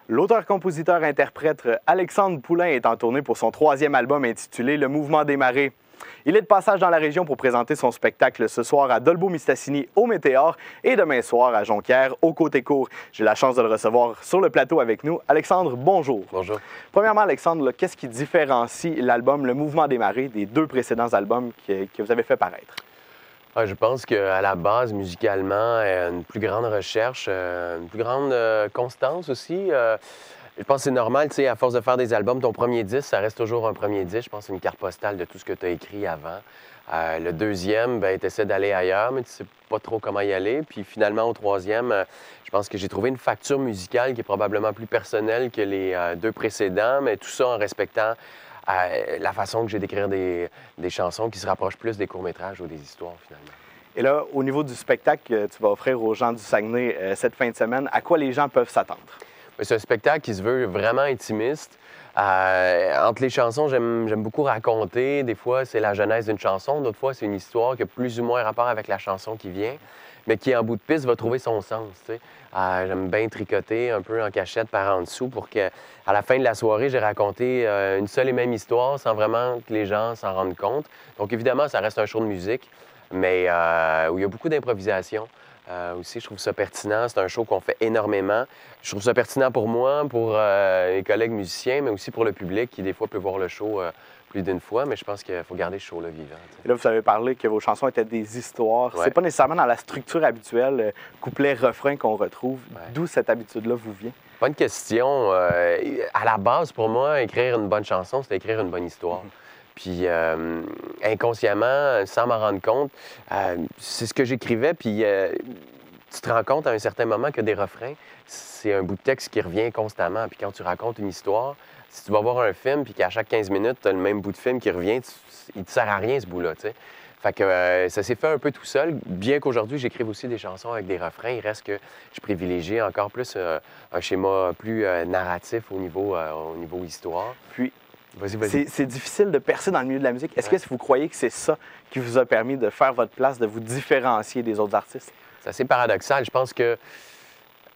L'auteur-compositeur-interprète Alexandre Poulain est en tournée pour son troisième album intitulé Le Mouvement des marées. Il est de passage dans la région pour présenter son spectacle ce soir à Dolbeau-Mistassini au Météor et demain soir à Jonquière au Côté-Court. J'ai la chance de le recevoir sur le plateau avec nous. Alexandre, bonjour. Bonjour. Premièrement, Alexandre, qu'est-ce qui différencie l'album Le Mouvement des marées des deux précédents albums que vous avez fait paraître? Je pense qu'à la base, musicalement, une plus grande recherche, une plus grande constance aussi. Je pense que c'est normal, tu sais, à force de faire des albums, ton premier disque, ça reste toujours un premier disque. Je pense que c'est une carte postale de tout ce que tu as écrit avant. Le deuxième, tu essaies d'aller ailleurs, mais tu sais pas trop comment y aller. Puis finalement, au troisième, je pense que j'ai trouvé une facture musicale qui est probablement plus personnelle que les deux précédents, mais tout ça en respectant la façon que j'ai d'écrire des chansons qui se rapprochent plus des courts-métrages ou des histoires, finalement. Et là, au niveau du spectacle que tu vas offrir aux gens du Saguenay cette fin de semaine, à quoi les gens peuvent s'attendre? C'est un spectacle qui se veut vraiment intimiste. Entre les chansons, j'aime beaucoup raconter. Des fois, c'est la genèse d'une chanson. D'autres fois, c'est une histoire qui a plus ou moins rapport avec la chanson qui vient, mais qui, en bout de piste, va trouver son sens. J'aime bien tricoter un peu en cachette par en dessous pour qu'à la fin de la soirée, j'ai raconté une seule et même histoire sans vraiment que les gens s'en rendent compte. Donc, évidemment, ça reste un show de musique, mais où il y a beaucoup d'improvisation. Aussi, je trouve ça pertinent. C'est un show qu'on fait énormément. Je trouve ça pertinent pour moi, pour les collègues musiciens, mais aussi pour le public qui, des fois, peut voir le show plus d'une fois. Mais je pense qu'il faut garder ce show-là vivant. Et là, vous avez parlé que vos chansons étaient des histoires. Ouais. C'est pas nécessairement dans la structure habituelle, couplet-refrain qu'on retrouve. Ouais. D'où cette habitude-là vous vient? Bonne question. À la base, pour moi, écrire une bonne chanson, c'est écrire une bonne histoire. Puis inconsciemment, sans m'en rendre compte, c'est ce que j'écrivais. Puis tu te rends compte à un certain moment que des refrains, c'est un bout de texte qui revient constamment. Puis quand tu racontes une histoire, si tu vas voir un film puis qu'à chaque 15 minutes, tu as le même bout de film qui revient, il te sert à rien ce bout-là, tu sais. Fait que ça s'est fait un peu tout seul, bien qu'aujourd'hui, j'écrive aussi des chansons avec des refrains. Il reste que je privilégie encore plus un schéma plus narratif au niveau histoire. Puis, vas-y. c'est difficile de percer dans le milieu de la musique. Est-ce que vous croyez que c'est ça qui vous a permis de faire votre place, de vous différencier des autres artistes? C'est assez paradoxal. Je pense que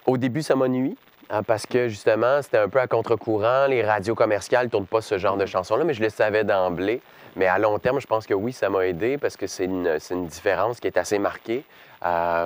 au début, ça m'a nui. Parce que, justement, c'était un peu à contre-courant. Les radios commerciales ne tournent pas ce genre de chansons-là, mais je le savais d'emblée. Mais à long terme, je pense que oui, ça m'a aidé parce que c'est une différence qui est assez marquée.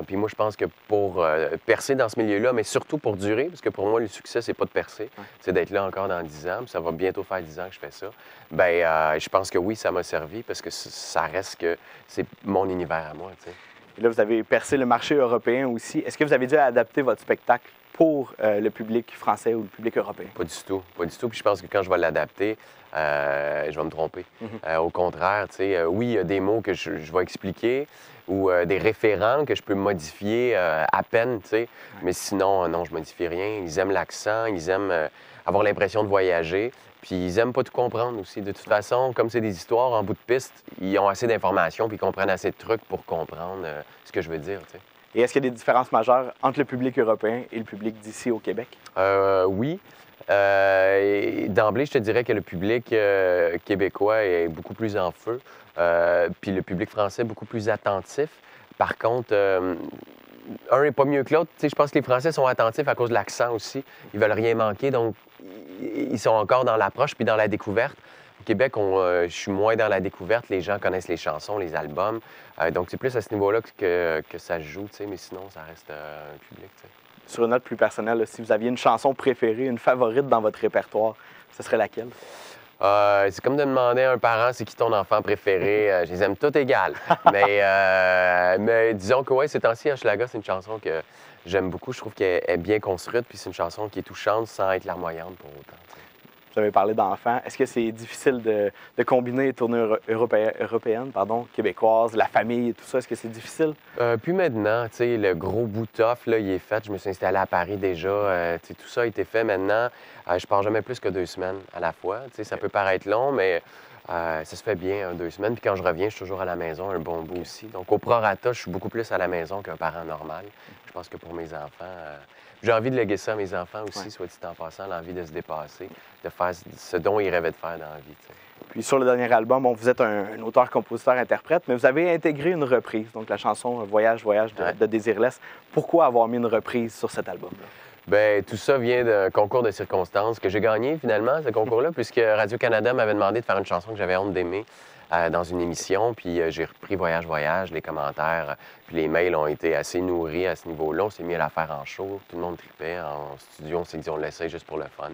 Puis moi, je pense que pour percer dans ce milieu-là, mais surtout pour durer, parce que pour moi, le succès, c'est pas de percer, c'est d'être là encore dans 10 ans. Puis ça va bientôt faire 10 ans que je fais ça. Je pense que oui, ça m'a servi parce que ça reste que c'est mon univers à moi, tu sais. Et là, vous avez percé le marché européen aussi. Est-ce que vous avez dû adapter votre spectacle pour le public français ou le public européen? Pas du tout. Pas du tout. Puis je pense que quand je vais l'adapter, je vais me tromper. Au contraire, tu sais, oui, il y a des mots que je vais expliquer ou des référents que je peux modifier à peine, tu sais. Mais sinon, non, je modifie rien. Ils aiment l'accent, ils aiment avoir l'impression de voyager. Puis ils aiment pas tout comprendre aussi. De toute façon, comme c'est des histoires en bout de piste, ils ont assez d'informations puis ils comprennent assez de trucs pour comprendre ce que je veux dire, tu sais. Et est-ce qu'il y a des différences majeures entre le public européen et le public d'ici au Québec? Oui. D'emblée, je te dirais que le public québécois est beaucoup plus en feu, puis le public français beaucoup plus attentif. Par contre, un n'est pas mieux que l'autre. Tu sais, je pense que les Français sont attentifs à cause de l'accent aussi. Ils veulent rien manquer, donc ils sont encore dans l'approche puis dans la découverte. Au Québec, je suis moins dans la découverte. Les gens connaissent les chansons, les albums. Donc, c'est plus à ce niveau-là que ça se joue, tu sais, mais sinon, ça reste un public, tu sais. Sur une note plus personnelle, là, si vous aviez une chanson préférée, une favorite dans votre répertoire, ce serait laquelle? C'est comme de demander à un parent c'est qui ton enfant préféré. Je les aime toutes égales. Mais disons que oui, ces temps-ci, Hochelaga, c'est une chanson que j'aime beaucoup. Je trouve qu'elle est bien construite, puis c'est une chanson qui est touchante sans être larmoyante pour autant. Vous avez parlé d'enfants. Est-ce que c'est difficile de combiner les tournées européennes, québécoises, la famille et tout ça? Est-ce que c'est difficile? Puis maintenant, tu sais, le gros bout tough, là, il est fait. Je me suis installé à Paris déjà. Tu sais, tout ça a été fait maintenant. Je pars jamais plus que 2 semaines à la fois. Tu sais, ça peut paraître long, mais ça se fait bien, 2 semaines. Puis quand je reviens, je suis toujours à la maison, un bon bout aussi. Donc, au prorata, je suis beaucoup plus à la maison qu'un parent normal. Je pense que pour mes enfants... J'ai envie de léguer ça à mes enfants aussi, soit dit en passant, l'envie de se dépasser, de faire ce dont ils rêvaient de faire dans la vie. T'sais. Puis sur le dernier album, vous êtes un auteur, compositeur, interprète, mais vous avez intégré une reprise, donc la chanson Voyage, voyage de Désirless. Pourquoi avoir mis une reprise sur cet album-là? Bien, tout ça vient d'un concours de circonstances que j'ai gagné finalement, ce concours-là, puisque Radio-Canada m'avait demandé de faire une chanson que j'avais honte d'aimer dans une émission. Puis j'ai repris Voyage, Voyage, les commentaires, puis les mails ont été assez nourris à ce niveau-là. On s'est mis à la faire en show, tout le monde tripait. En studio, on s'est dit on l'essaye juste pour le fun.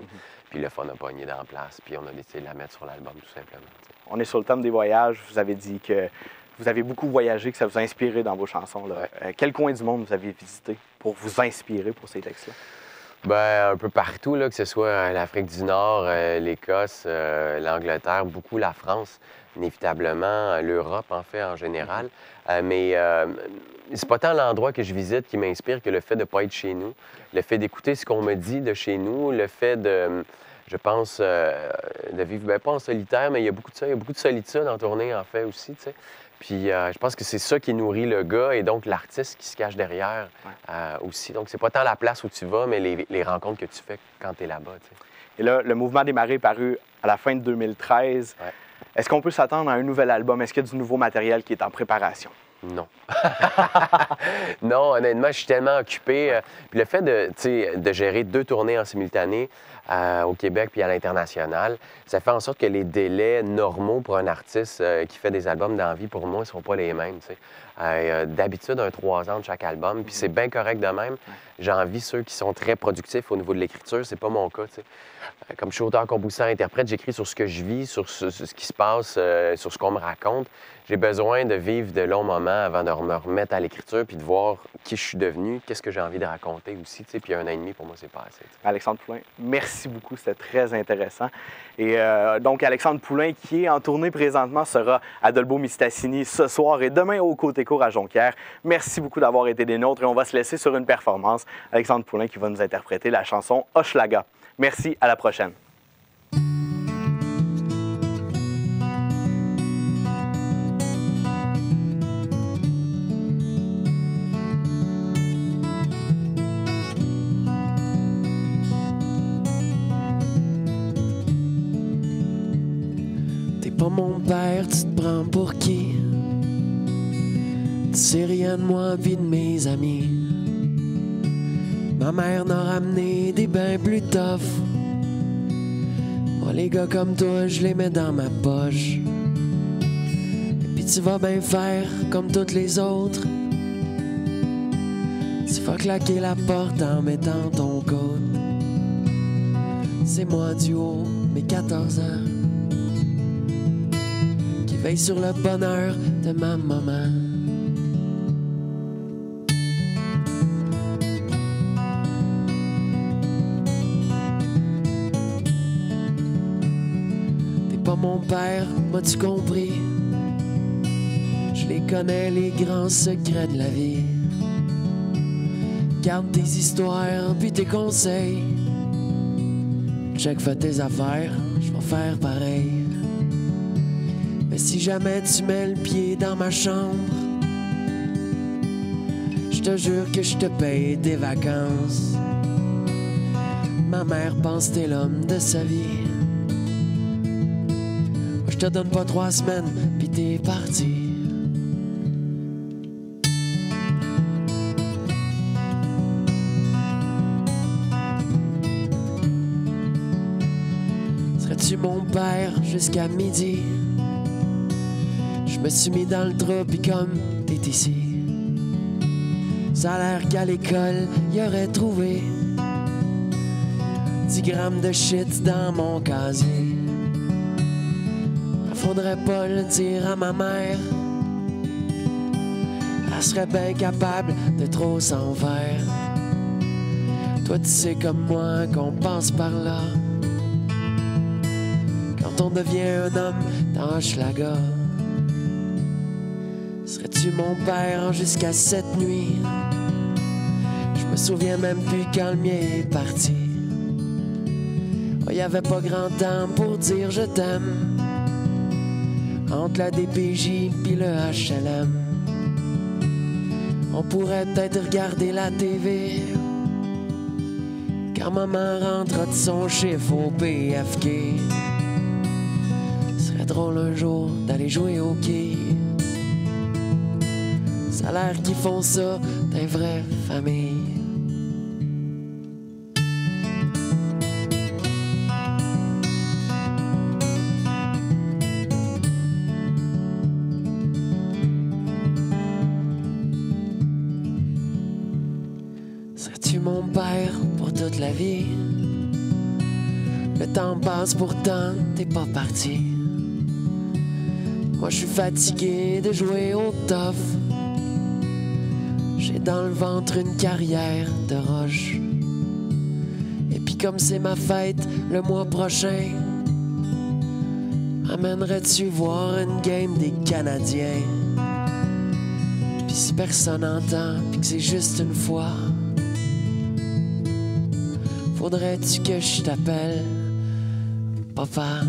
Puis le fun a pogné dans la place, puis on a décidé de la mettre sur l'album tout simplement. On est sur le thème des voyages. Vous avez dit que vous avez beaucoup voyagé, que ça vous a inspiré dans vos chansons. Ouais. Quel coin du monde vous avez visité pour vous inspirer pour ces textes-là? Bien, un peu partout, là, que ce soit l'Afrique du Nord, l'Écosse, l'Angleterre, beaucoup la France, inévitablement, l'Europe, en fait, en général. Mais c'est pas tant l'endroit que je visite qui m'inspire que le fait de ne pas être chez nous, le fait d'écouter ce qu'on me dit de chez nous, le fait de, je pense, de vivre, bien, pas en solitaire, mais il y a beaucoup de ça, il y a beaucoup de solitude en tournée, en fait, aussi, tu sais. Puis je pense que c'est ça qui nourrit le gars et donc l'artiste qui se cache derrière aussi. Donc, c'est pas tant la place où tu vas, mais les rencontres que tu fais quand tu es là-bas. Tu sais. Et là, le Mouvement des marées est paru à la fin de 2013. Ouais. Est-ce qu'on peut s'attendre à un nouvel album? Est-ce qu'il y a du nouveau matériel qui est en préparation? Non. Non, honnêtement, je suis tellement occupé. Puis le fait de gérer 2 tournées en simultané au Québec puis à l'international, ça fait en sorte que les délais normaux pour un artiste qui fait des albums d'envie, pour moi, ne sont pas les mêmes. D'habitude, 3 ans de chaque album, puis c'est bien correct de même. J'envie ceux qui sont très productifs au niveau de l'écriture, c'est pas mon cas. Comme je suis auteur, compositeur, interprète, j'écris sur ce que je vis, sur ce qui se passe, sur ce qu'on me raconte. J'ai besoin de vivre de longs moments avant de me remettre à l'écriture puis de voir qui je suis devenu, qu'est-ce que j'ai envie de raconter aussi. Puis 1 an et demi, pour moi, c'est pas assez. Alexandre Poulain, merci beaucoup, c'était très intéressant. Et donc, Alexandre Poulain, qui est en tournée présentement, sera à Dolbeau-Mistassini ce soir et demain au Côté-Court à Jonquière. Merci beaucoup d'avoir été des nôtres et on va se laisser sur une performance. Alexandre Poulain qui va nous interpréter la chanson Hochelaga. Merci, à la prochaine. T'es pas mon père, tu te prends pour qui? Tu sais rien de moi, vie de mes amis. Ma mère n'a ramené des bains plus tough. Moi, les gars comme toi, je les mets dans ma poche. Et puis tu vas bien faire comme toutes les autres. Tu vas claquer la porte en mettant ton code. C'est moi du haut, mes 14 ans, qui veille sur le bonheur de ma maman. Pas mon père, m'as-tu compris? Je les connais, les grands secrets de la vie. Garde tes histoires, puis tes conseils. Check, fais tes affaires, je vais faire pareil. Mais si jamais tu mets le pied dans ma chambre, je te jure que je te paye des vacances. Ma mère pense que t'es l'homme de sa vie. Je te donne pas 3 semaines, pis t'es parti. Serais-tu mon père jusqu'à midi? Je me suis mis dans le trou, pis comme t'es ici, ça a l'air qu'à l'école, y aurait trouvé 10 grammes de shit dans mon casier. Faudrait pas le dire à ma mère. Elle serait bien capable de trop s'en faire. Toi, tu sais comme moi qu'on passe par là quand on devient un homme dans Hochelaga. Serais-tu mon père jusqu'à cette nuit? Je me souviens même plus quand le mien est parti. Oh, y avait pas grand temps pour dire je t'aime entre la DPJ pis le HLM. On pourrait peut-être regarder la TV quand maman rentre de son chiffre au PFK. Serait drôle un jour d'aller jouer au quai. Ça a l'air qu'ils font ça d'un vrai famille. ton père pour toute la vie. Le temps passe pourtant, t'es pas parti. Moi je suis fatigué de jouer au tough. J'ai dans le ventre une carrière de roche. Et puis comme c'est ma fête le mois prochain, m'amènerais-tu voir une game des Canadiens? Puis si personne n'entend, puis que c'est juste une fois, faudrait-tu que je t'appelle papa?